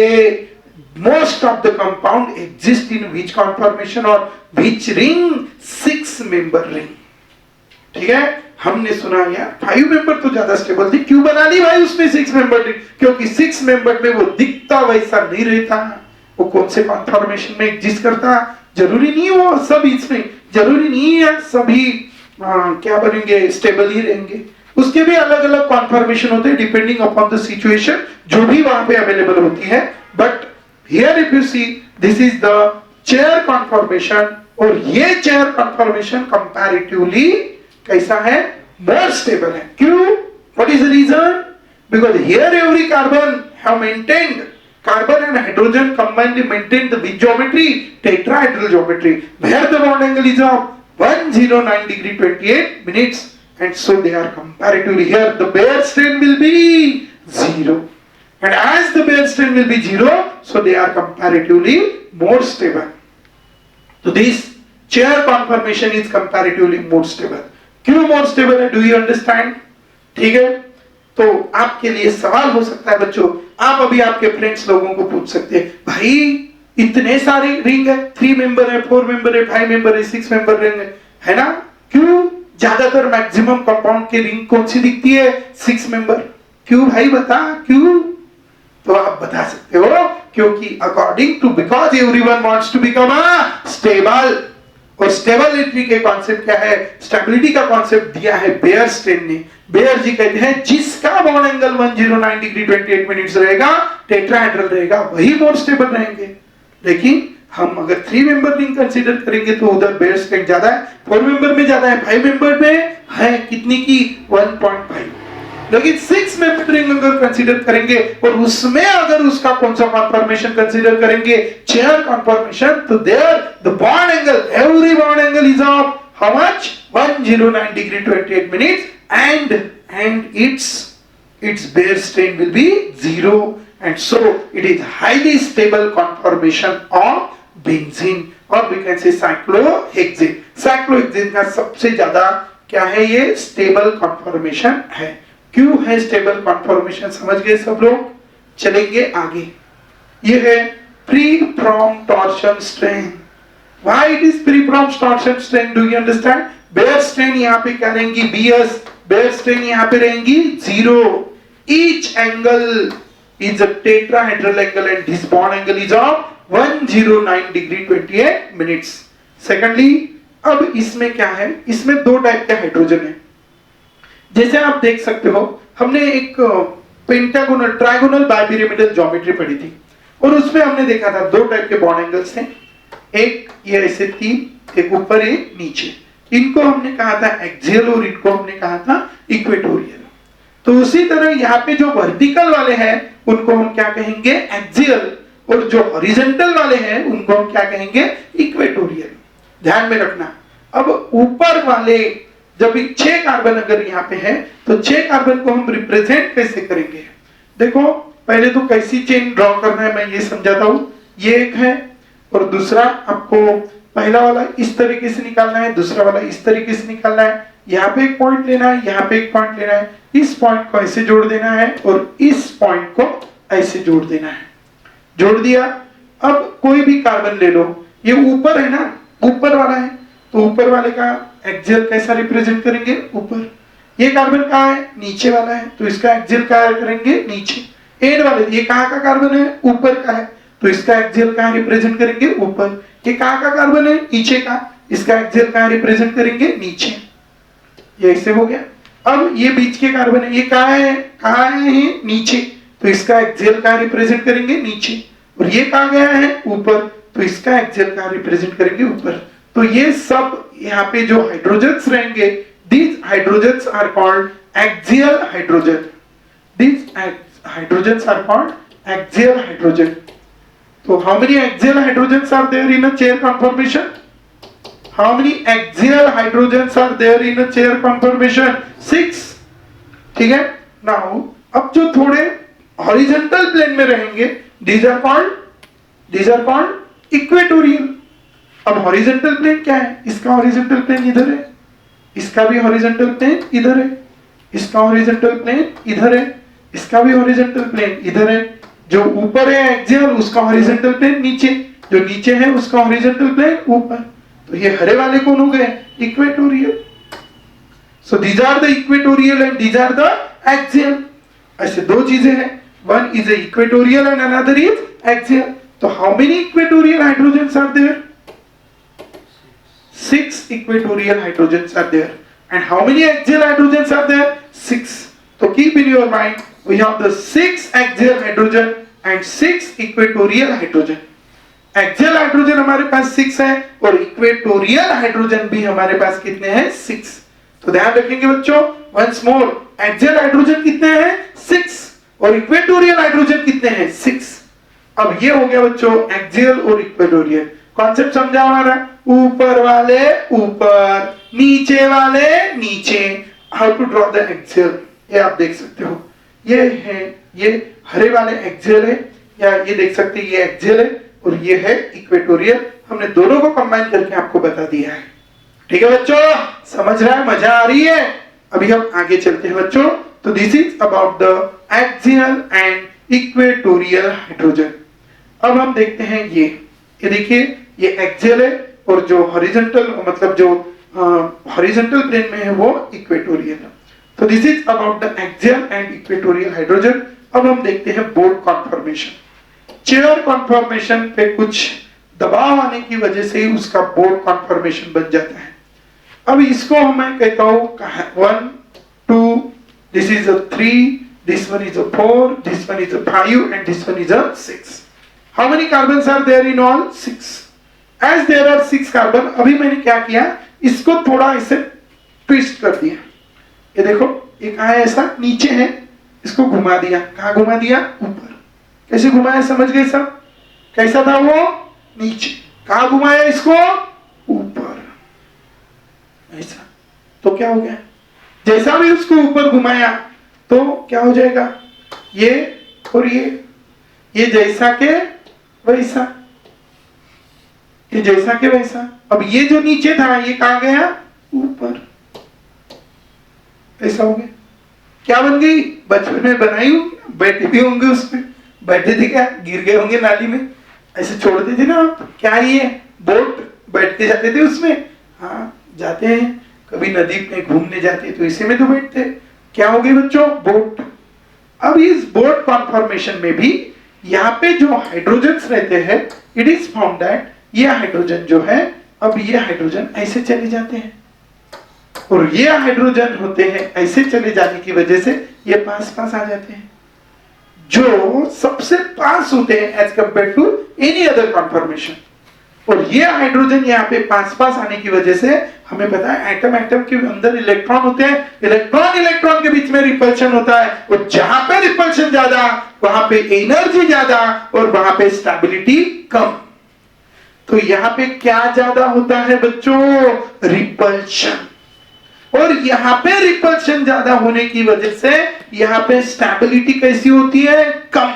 most of the compound exist in which conformation और विच रिंग? 6 member ring. ठीक है, हमने सुना यार 5 मेंबर तो ज्यादा स्टेबल थी, क्यों बना दी भाई उसमें 6 मेंबर रिंग? क्योंकि 6 मेंबर में वो दिखता वैसा नहीं रहता, वो कौन से कॉन्फॉर्मेशन में एग्जिस्ट करता, जरूरी नहीं वो सब इसमें, जरूरी नहीं है सभी क्या बनेंगे? स्टेबल ही रहेंगे। उसके भी अलग अलग कॉन्फॉर्मेशन होते हैं डिपेंडिंग अपॉन द सिचुएशन जो भी वहां पे अवेलेबल होती है। But here if you see this is the chair conformation, और ये चेयर कॉन्फॉर्मेशन कंपैरेटिवली कैसा है? मोर स्टेबल है। क्यों? What is the reason? Because here every carbon have maintained, carbon and hydrogen combined maintain the which geometry? Tetrahedral geometry, where the bond angle is of 109 degree 28 minutes, and so they are comparatively, here the bare strain will be 0, and as the bare strain will be 0, so they are comparatively more stable. So this chair conformation is comparatively more stable. क्यों more stable है? Do you understand? ठीक है, तो आपके लिए सवाल हो सकता है बच्चों, आप अभी आपके फ्रेंड्स लोगों को पूछ सकते हैं, भाई इतने सारे रिंग है, 3 मेंबर है, 4 मेंबर है, 5 मेंबर है, 6 मेंबर रिंग है ना? क्यों ज्यादातर मैक्सिमम कंपाउंड की रिंग कौन सी दिखती है? 6 मेंबर। क्यों भाई बता, क्यों? तो आप बता सकते हो क्योंकि according to, because everyone wants to become a stable, और स्टेबिलिटी के कॉन्सेप्ट क्या है? स्टेबिलिटी का कॉन्सेप्ट दिया है बेयर स्ट्रेन ने। बेयर जी कहते हैं जिसका बॉन्ड एंगल 109 डिग्री 28 मिनट्स रहेगा, टेट्राहेड्रल रहेगा, वही मोर स्टेबल रहेंगे। लेकिन हम अगर 3 मेंबर रिंग कंसीडर करेंगे तो उधर बेयर स्ट्रेन ज्यादा है, 4 मेंबर में ज्यादा है, 5 मेंबर में है कितनी की? 1.5। लेकिन 6 मेंबर रिंग अगर कंसीडर करेंगे और उसमें अगर उसका कौन सा कॉन्फॉर्मेशन कंसीडर करेंगे? चेयर कॉन्फॉर्मेशन, तो there the bond angle, every bond angle is of how much? 109 degree 28 minutes, and its bare strain will be 0, and so it is highly stable conformation of benzene, or we can say cyclohexane. cyclohexane का सबसे ज्यादा क्या है? ये stable conformation है। क्यों है stable conformation? समझ गए सब लोग? चलेंगे आगे। ये है free from torsion strain. Why it is free from torsion strain? Do you understand? Baeyer strain यहाँ पे क्या रहेंगी? BS। बेयर स्ट्रेन यहाँ पे रहेंगी 0। Each angle is a tetrahedral angle and this bond angle is of 109 degree 28 minutes. Secondly, अब इसमें क्या है? इसमें 2 टाइप के हाइड्रोजन है। जैसे आप देख सकते हो, हमने एक पेंटागोनल ट्राइगोनल बाइपिरामिडल ज्योमेट्री पढ़ी थी और उसमें हमने देखा था 2 टाइप के बॉन्ड एंगल्स थे, एक ये ऐसे 3, एक ऊपर एक नीचे। इनको हमने कहा था एक्सियल और इनको हमने कहा था इक्वेटोरियल। तो उसी तरह यहाँ पे जो वर्टिकल वाले हैं उनको हम क्या कहेंगे? एक्सियल, और जो हॉरिजॉन्टल वाले हैं उनको हम क्या कहेंगे? इक्वेटोरियल। ध्यान में रखना। अब ऊपर वाले जब 6 कार्बन अगर यहाँ पे है तो 6 कार्बन को हम रिप्रेजेंट कैसे करेंगे? देखो पहले तो कैसी चेन ड्रॉ करना है मैं ये समझाता हूँ। ये एक है और दूसरा आपको पहला वाला इस तरीके से निकालना है, दूसरा वाला इस तरीके से निकालना है। यहाँ पे एक पॉइंट लेना है, यहाँ पे एक पॉइंट लेना है, इस पॉइंट को ऐसे जोड़ देना है और इस पॉइंट को ऐसे जोड़ देना है। जोड़ दिया। अब कोई भी कार्बन ले लो, ये ऊपर है ना, ऊपर वाला है तो ऊपर वाले का एक्सियल कैसा रिप्रेजेंट करेंगे? ऊपर। ये कार्बन कहाँ है? नीचे वाला है तो इसका एक्सियल क्या करेंगे? नीचे। एंड वाले ये कहाँ का कार्बन है? ऊपर का है तो इसका एक्सियल कहाँ रिप्रेजेंट करेंगे? ऊपर। ये कहाँ का कार्बन है? नीचे का, इसका एक्सियल कहाँ रिप्रेजेंट करेंगे? नीचे। ये ऐसे हो गया। अब ये बीच के कार्बन है, ये कहाँ है? कहाँ है? नीचे, तो इसका एक्सियल कहाँ रिप्रेजेंट करेंगे? नीचे। और ये कहाँ गया है? ऊपर, तो इसका एक्सियल कहाँ रिप्रेजेंट करेंगे? ऊपर। तो ये सब यहाँ पे जो हाइड्रोजन्स रहेंगे, these hydrogens are called axial hydrogen. These hydrogens are called axial hydrogen. So how many axial hydrogens are there in a chair conformation? How many axial hydrogens are there in a chair conformation? 6. ठीक है? Now अब जो थोड़े horizontal plane में रहेंगे, these are called equatorial. अब horizontal plane क्या है? इसका हॉरिजॉन्टल प्लेन इधर है, इसका भी हॉरिजॉन्टल प्लेन इधर है, इसका हॉरिजॉन्टल प्लेन इधर है, इसका भी हॉरिजॉन्टल प्लेन इधर है। जो ऊपर है एक्सियल, उसका हॉरिजॉन्टल प्लेन नीचे, जो नीचे है उसका हॉरिजॉन्टल प्लेन ऊपर। तो ये हरे वाले कौन हो गए? Equatorial. So these are the equatorial and these are the axial. ऐसे दो चीजें हैं, one is equatorial and another is axial. तो how many equatorial hydrogens are there? 6 equatorial hydrogens are there. And how many axial hydrogens are there? 6. So keep in your mind, we have the 6 axial hydrogen and 6 equatorial hydrogen. Axial hydrogen हमारे पास 6 है और equatorial hydrogen भी हमारे पास कितने हैं? 6. तो ध्यान रखेंगे बच्चों, once more, axial hydrogen कितने हैं? 6 और equatorial hydrogen कितने हैं? 6. अब ये हो गया बच्चों axial और equatorial. कॉन्सेप्ट समझा हमारा? ऊपर वाले ऊपर, नीचे वाले नीचे। How to draw the axial, ये आप देख सकते हो। ये है, ये हरे वाले एक्सियल है, या ये देख सकते हैं ये एक्सियल है और ये है इक्वेटोरियल। हमने दोनों को कंबाइन करके आपको बता दिया है। ठीक है बच्चों, समझ रहा है? मजा आ रही है? अभी हम आगे चलते हैं बच्चों। तो this is about the axial and equatorial hydrogen. अब हम देखते हैं ये देखिए, ये एक्सियल है और जो हॉरिजॉन्टल, मतलब जो हॉरिजॉन्टल प्लेन में है वो इक्वेटोरियल है। तो this is about the axial and equatorial hydrogen. अब हम देखते हैं बोर्ड कॉन्फॉर्मेशन। चेयर कॉन्फॉर्मेशन पे कुछ दबाव आने की वजह से ही उसका बोर्ड कॉन्फॉर्मेशन बन जाता है। अब इसको मैं कहता हूं 1 2, this is a 3, this one is a 4, this one is a 5 and this one is a 6। How many carbons are there in all? 6। As there are 6 carbon, अभी मैंने क्या किया, इसको थोड़ा इसे ट्विस्ट कर दिया। ये देखो, ये कहाँ है? ऐसा नीचे है, इसको घुमा दिया। कहाँ घुमा दिया? ऊपर। कैसे घुमाया? समझ गए सब? कैसा था वो? नीचे। कहाँ घुमाया इसको? ऊपर। ऐसा। तो क्या हो गया? जैसा भी उसको ऊपर घुमाया तो क्या हो जाएगा? ये और ये जैसा के वैसा, ये जैसा के वैसा। अब ये जो नीचे था ये कहां गया? ऊपर। ऐसा हो गया। क्या बन गई? बचपन में बनाई होंगी, बैठे भी होंगे उसमें। बैठे थे क्या? गिर गए होंगे नाली में, ऐसे छोड़ते थे ना आप। क्या ये बोट? बैठ के जाते थे उसमें। हाँ जाते हैं, कभी नदी में घूमने जाते तो इसी में तो बैठते। क्या हो गई बच्चों? बोट। अब इस बोट कॉन्फॉर्मेशन में भी यहाँ पे जो हाइड्रोजन्स रहते हैं, इट इज फाउंड दैट ये हाइड्रोजन जो है, अब ये हाइड्रोजन ऐसे चले जाते हैं और ये हाइड्रोजन होते हैं ऐसे चले जाने की वजह से ये पास पास आ जाते हैं, जो सबसे पास होते हैं as compare to any other conformation. और ये हाइड्रोजन यहाँ पे पास पास आने की वजह से हमें पता है एटम के अंदर इलेक्ट्रॉन होते हैं, इलेक्ट्रॉन के बीच में रिपल्शन होता है, और जहां पे रिपल्शन ज्यादा वहां पे एनर्जी ज्यादा और वहां पे स्टेबिलिटी कम। तो यहाँ पे क्या ज्यादा होता है बच्चों? रिपल्शन। और यहाँ पे रिपल्शन ज्यादा होने की वजह से यहाँ पे स्टेबिलिटी कैसी होती है? कम।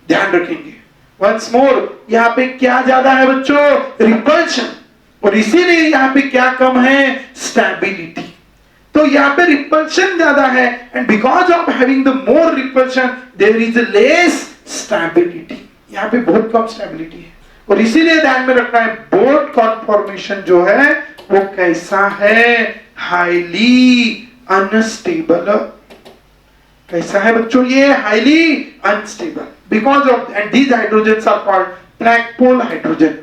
ध्यान रखेंगे। वंस मोर, यहाँ पे क्या ज्यादा है बच्चों? रिपल्शन। और इसीलिए यहाँ पे क्या कम है? स्टेबिलिटी। तो यहाँ पे रिपल्शन ज्यादा है, and because of having the more repulsion there is less stability. यहाँ पे बहुत कम स्टेबिलिटी है, और इसीलिए ध्यान में रखना है बोर्ड कॉन्फॉर्मेशन जो है वो कैसा है? Highly unstable. कैसा है बच्चों? ये highly unstable because of, and these hydrogens are called flagpole hydrogen.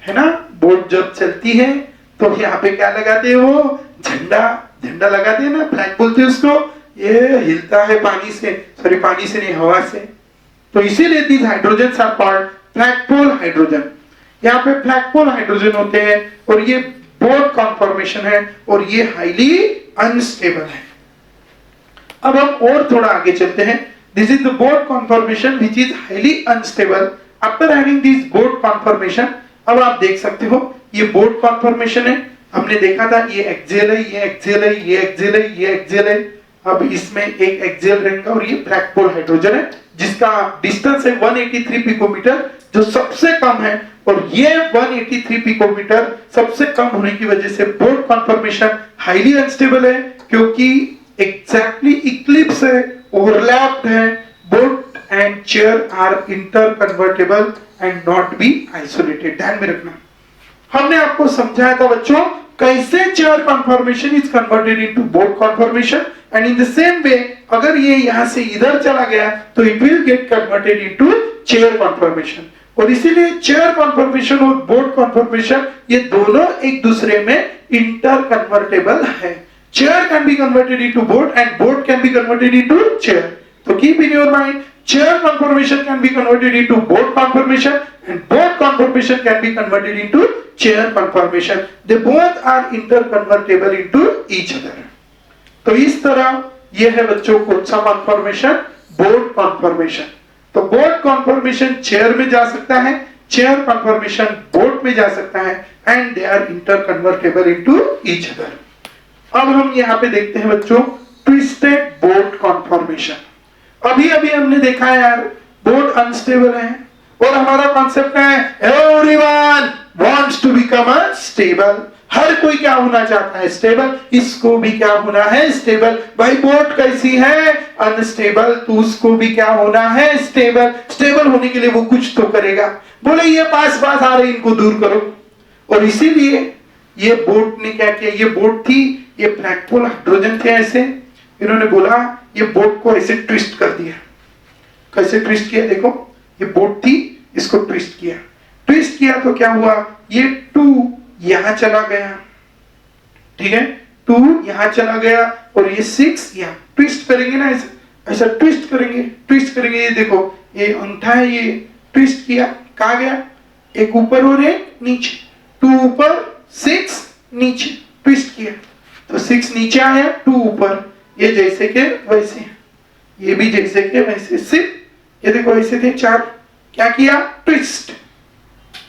है ना? बोट जब चलती है तो यहाँ पे क्या लगाते हैं? वो झंडा लगाते हैं ना, फ्लैग बोलते हैं उसको। ये हिलता है पानी से, सॉरी पानी से नहीं, हवा से। तो इसीलिए these hydrogens are called flagpole hydrogen. यहाँ पे फ्लैगपोल हाइड्रोजन होते हैं और ये बोर्ड कॉन्फॉर्मेशन है और ये हाईली अनस्टेबल है। अब हम और थोड़ा आगे चलते हैं। This is the board conformation which is highly unstable. After having this board conformation, अब आप देख सकते हो ये बोर्ड कॉन्फॉर्मेशन है। हमने देखा था ये एक्सियल है, ये एक्सियल है, ये एक्सियल है, ये एक्सियल है। अब इसमें एक एक्सियल रहेगा और ये ब्लैक पोल हाइड्रोजन है जिसका डिस्टेंस है 183 पिकोमीटर जो सबसे कम है, और ये 183 पिकोमीटर सबसे कम होने की वजह से बोट कॉन्फॉर्मेशन हाईली अनस्टेबल है, क्योंकि एग्जैक्टली इक्लिप्स है, ओवरलैप्ड है। Boat and chair are interconvertible and not be isolated. ध्यान में रखना, हमने आपको समझाया था बच्चों कैसे chair conformation is converted into boat conformation, and in the same way अगर ये यहां से इधर चला गया तो it will get converted into chair conformation. और इसीलिए चेयर कॉन्फॉर्मेशन और बोट कॉन्फॉर्मेशन ये दोनों एक दूसरे में इंटर कन्वर्टेबल है। Chair can be converted into boat and boat can be converted into chair. तो keep in your mind, chair conformation can be converted into boat conformation and boat conformation can be converted into chair conformation. They both are interconvertible into each other. तो इस तरह ये है बच्चों कौन सा conformation, boat conformation. तो boat conformation chair में जा सकता है, चेयर कॉन्फॉर्मेशन बोट में जा सकता है, and they are interconvertible into each other. अब हम यहाँ पे देखते हैं बच्चों ट्विस्टेड बोट कॉन्फॉर्मेशन। अभी अभी हमने देखा है यार बोट अनस्टेबल है और हमारा कॉन्सेप्ट है everyone wants to become a stable. हर कोई क्या होना चाहता है, स्टेबल। इसको भी क्या होना है, स्टेबल। भाई बोट कैसी है, अनस्टेबल, तो उसको भी क्या होना है, स्टेबल। स्टेबल होने के लिए वो कुछ तो करेगा। बोले ये पास पास आ रहे इनको दूर करो, और इसीलिए ये बोट ने क्या किया, ये बोट थी, ये ब्लैक पोल हाइड्रोजन थे, ऐसे इन्होंने बोला ये बोट को ऐसे ट्विस्ट कर दिया। कैसे ट्विस्ट किया, देखो ये बोट थी, इसको ट्विस्ट किया। ट्विस्ट किया तो क्या हुआ, ये 2 यहां चला गया, ठीक है, 2 यहां चला गया, और ये 6 यहां। ट्विस्ट करेंगे ना, ऐसा ऐसा ट्विस्ट करेंगे, ट्विस्ट करेंगे। ये देखो ये अंगूठा है, ये ट्विस्ट किया, कहां गया, एक ऊपर और एक नीचे। 2 ऊपर 6 नीचे, ट्विस्ट किया तो 6 नीचे आया, 2 ऊपर। ये जैसे के वैसे, ये भी जैसे के वैसे, सिर्फ ये देखो ऐसे थे 4, क्या किया, ट्विस्ट,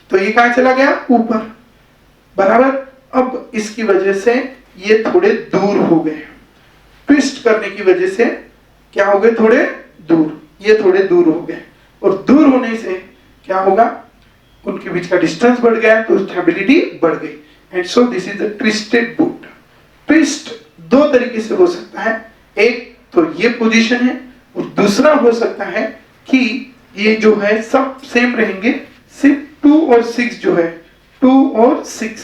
तो ये कहां चला गया, ऊपर, बराबर। अब इसकी वजह से ये थोड़े दूर हो गए, ट्विस्ट करने की वजह से क्या हो गए, थोड़े दूर, ये थोड़े दूर हो गए, और दूर होने से क्या होगा, उनके बीच का डिस्टेंस बढ़ गया, तो स्टेबिलिटी बढ़ गई, and so this is the twisted boat. Twist 2 तरीके से हो सकता है, एक तो ये पोजीशन है, और दूसरा हो सकता है कि ये जो है सब सेम रहेंगे, सिर्फ 2 और 6 जो है, 2 और 6,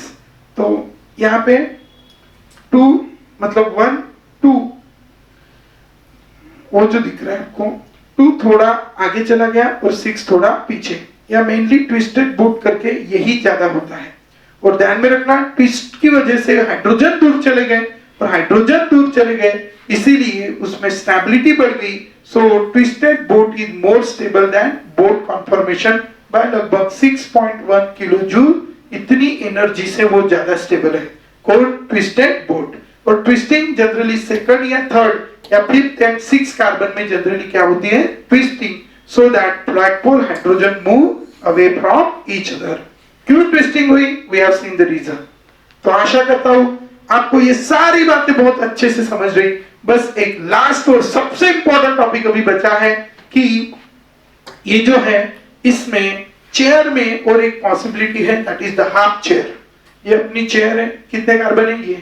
तो यहाँ पे 2 मतलब 1 2, वो जो दिख रहा है आपको 2 थोड़ा आगे चला गया और 6 थोड़ा पीछे, या मेनली ट्विस्टेड बोट करके यही ज्यादा होता है। और ध्यान में रखना ट्विस्ट की वजह से हाइड्रोजन दूर चले गए, और हाइड्रोजन दूर चले गए इसीलिए उसमें स्टेबिलिटी बढ़ गई। So twisted boat is more stable than boat conformation by लगभग 6.1 किलो जूल। इतनी एनर्जी से वो ज्यादा स्टेबल है कॉल्ड ट्विस्टेड बोट। और twisting generally second or third or fifth and 6 carbon में जनरली क्या होती है, twisting, so that black pole hydrogen move away from each other. क्यों ट्विस्टिंग हुई, we have seen the reason. तो आशा करता हूं आपको ये सारी बातें बहुत अच्छे से समझ रही। बस एक लास्ट और सबसे इंपॉर्टेंट टॉपिक अभी बचा है कि ये जो है इसमें चेयर में और एक पॉसिबिलिटी है, that is the half chair. ये अपनी चेयर है, कितने कार्बन है,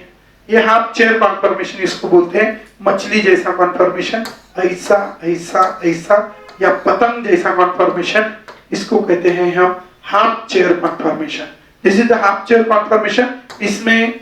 ये हाफ चेयर कॉन्फॉर्मेशन इसको बोलते हैं। मछली जैसा कॉन्फॉर्मेशन, ऐसा ऐसा ऐसा, या पतंग जैसा कॉन्फॉर्मेशन, इसको कहते हैं हम half chair conformation. This is the half chair conformation. इसमें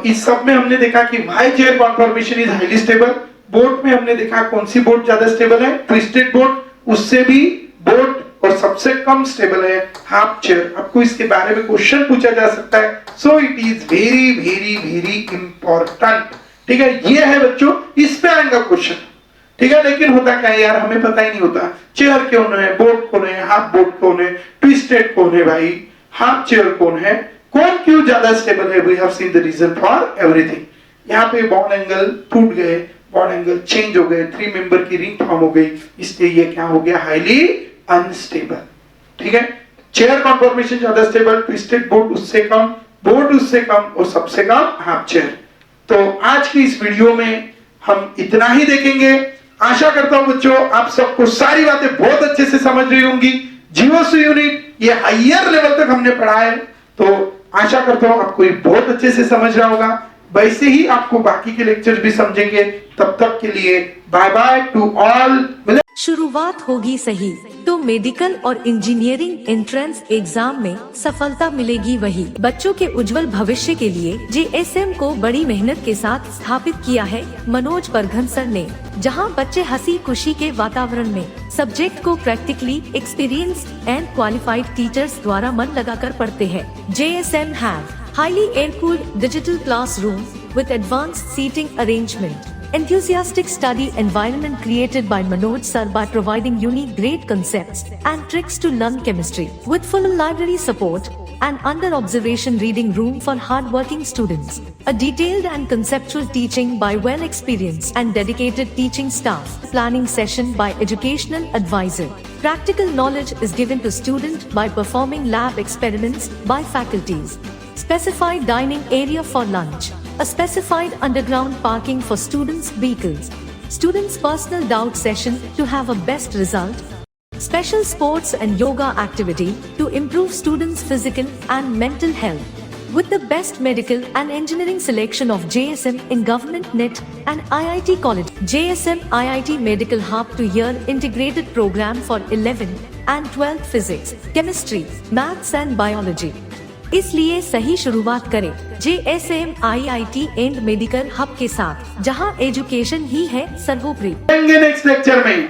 इस सब में हमने देखा कि why chair conformation is highly stable. Boat में हमने देखा कौन सी बोट ज्यादा स्टेबल है, ट्विस्टेड बोट, उससे भी बोट, और सबसे कम स्टेबल है हाफ चेयर। आपको इसके बारे में क्वेश्चन पूछा जा सकता है, so it is very very very important. ठीक है, ये है बच्चों, इस पे आएगा क्वेश्चन। ठीक है, लेकिन होता क्या है यार, हमें पता ही नहीं होता चेयर कौन है, बोट कौन है, हाफ बोट कौन है, ट्विस्टेड कौन है, भाई हाफ चेयर कौन है, कौन क्यों ज्यादा स्टेबल है। We have seen the reason for everything. यहाँ पे बॉन्ड एंगल टूट गए, बॉन्ड एंगल चेंज हो गए, 3 मेंबर की रिंग फॉर्म हो गई, इसलिए ये क्या हो गया, हाईली अनस्टेबल। ठीक है, चेयर कॉन्फॉर्मेशन ज्यादा स्टेबल, ट्विस्टेड बोट उससे कम, बोट उससे कम, और सबसे कम हाफ चेयर। तो आज की इस वीडियो में हम इतना ही देखेंगे। आशा करता हूं बच्चों आप सबको सारी बातें बहुत अच्छे से समझ रही होंगी। जीओसी यूनिट ये हायर लेवल तक हमने पढ़ा है, तो आशा करता हूं आपको ये बहुत अच्छे से समझ रहा होगा। वैसे ही आपको बाकी के लेक्चर भी समझेंगे। तब तक के लिए बाय बाय टू ऑल। शुरुआत होगी सही तो मेडिकल और इंजीनियरिंग एंट्रेंस एग्जाम में सफलता मिलेगी वही। बच्चों के उज्जवल भविष्य के लिए JSM को बड़ी मेहनत के साथ स्थापित किया है मनोज परघन सर ने, जहां बच्चे हंसी खुशी के वातावरण में सब्जेक्ट को practically experienced and qualified teachers द्वारा मन लगाकर पढ़ते हैं। JSM have highly air-cooled digital classroom with advanced seating arrangement. Enthusiastic study environment created by Manoj sir by providing unique great concepts and tricks to learn chemistry. With full library support and under observation reading room for hard-working students. A detailed and conceptual teaching by well-experienced and dedicated teaching staff. Planning session by educational advisor. Practical knowledge is given to student by performing lab experiments by faculties. Specified dining area for lunch. A specified underground parking for students' vehicles. Students' personal doubt session to have a best result. Special sports and yoga activity to improve students' physical and mental health. With the best medical and engineering selection of JSM in Government NET and IIT College. JSM IIT Medical Hub to year integrated program for 11 and 12th physics, chemistry, maths and biology. इसलिए सही शुरुआत करें JSM IIT and medical hub के साथ, जहां education ही है सर्वोपरि। Next lecture में